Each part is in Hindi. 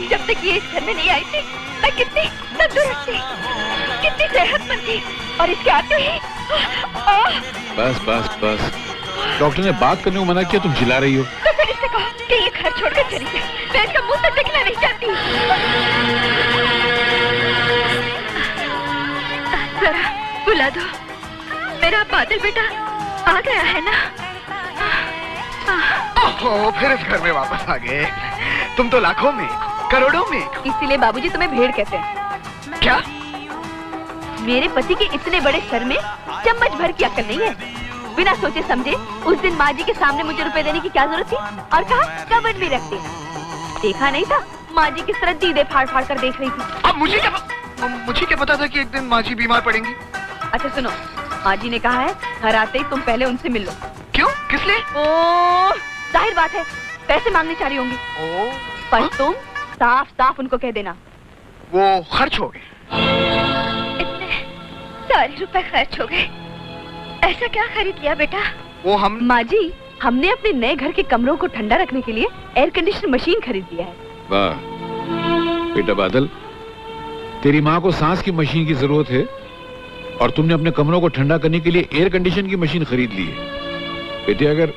जब तक ये इस घर में नहीं आई थी मैं कितनी तंदुरुस्त थी, कितनी सेहतमंद थी, और इसके आते ही बस बस बस, डॉक्टर ने बात करने को मना किया, तुम चिल्ला रही हो। तो फिर इससे कहो कि ये घर छोड़कर चली जाए, मैं इसका मुंह तक देखना नहीं चाहती। जरा बुला दो, मेरा बादल बेटा आ गया है ना? ओहो, फिर इस घर में वापस आ गए। तुम तो लाखों में, करोड़ों में। इसीलिए बाबूजी तुम्हें भेड़ कहते हैं। क्या? मेरे पति के इतने बड़े सर में चम्मच भर की अक्ल नहीं है। बिना सोचे समझे उस दिन माँ जी के सामने मुझे रुपए देने की क्या जरूरत थी, और कहा कबर्ड में रख देना। देखा नहीं था माँ जी किस तरह दीदे फाड़ फाड़ कर देख रही थी। अब मुझे क्या पता था कि एक दिन माँ जी बीमार पड़ेंगी। अच्छा सुनो, माँ जी ने कहा है घर आते ही तुम पहले उनसे मिल लो। क्यों? किस लिए? ओ, जाहिर बात है पैसे मांगने चाह रही होंगी। पर तुम साफ साफ उनको कह देना वो खर्च हो गए। इतने सारे रुपए खर्च हो गए। ऐसा क्या खरीद लिया बेटा? वो हम माँ जी, हमने अपने नए घर के कमरों को ठंडा रखने के लिए एयर कंडीशनर मशीन खरीद लिया है। वाह बेटा बादल, तेरी माँ को सांस की मशीन की जरूरत है और तुमने अपने कमरों को ठंडा करने के लिए एयर कंडीशन की मशीन खरीद ली है। बेटे अगर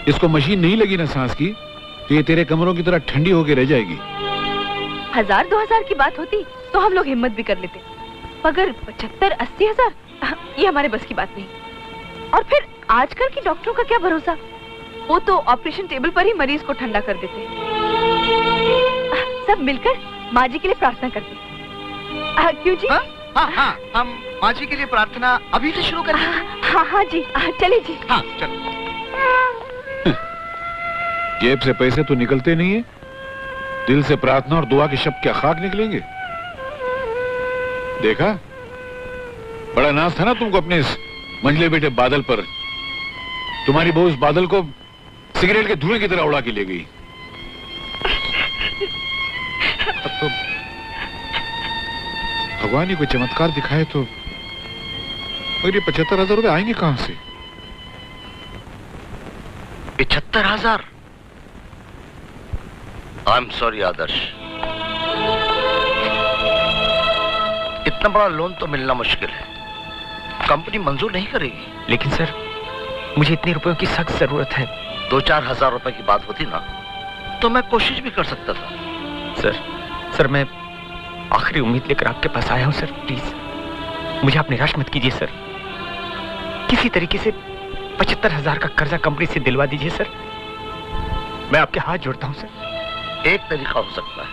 इसको मशीन नहीं लगी ना सांस की, तो ये तेरे कमरों की तरह ठंडी होकर रह जाएगी। 1000-2000 की बात होती तो हम लोग हिम्मत भी कर लेते, मगर 75-80 हजार ये हमारे बस की बात नहीं। और फिर आजकल के डॉक्टरों का क्या भरोसा, वो तो ऑपरेशन टेबल पर ही मरीज को ठंडा कर देते हैं। सब मिलकर माँ जी के लिए प्रार्थना करते हैं। क्यों जी? हाँ, हम माँ जी के लिए प्रार्थना अभी से शुरू करें। हाँ जी, चलिए जी। हाँ चलो। जेब से पैसे तो निकलते नहीं है, दिल से प्रार्थना और दुआ के शब्द क्या खाक निकलेंगे। देखा, बड़ा नाज था ना तुमको अपने इस मंझले बेटे बादल पर। तुम्हारी बहू इस बादल को सिगरेट के धुएं की तरह उड़ा के ले गई। अब तो भगवान ही कोई चमत्कार दिखाए तो मेरे 75,000 रुपए आएंगे कहां से? 75,000? आई एम सॉरी आदर्श, इतना बड़ा लोन तो मिलना मुश्किल है, कंपनी मंजूर नहीं करेगी। लेकिन सर, मुझे इतने रुपयों की सख्त जरूरत है। 2-4 हजार रुपए की बात होती ना तो मैं कोशिश भी कर सकता था। सर मैं आखिरी उम्मीद लेकर आपके पास आया हूं सर। प्लीज मुझे आप निराश मत कीजिए सर। किसी तरीके से 75,000 का कर्जा कंपनी से दिलवा दीजिए सर। मैं आपके हाथ जोड़ता हूं सर। एक तरीका हो सकता है।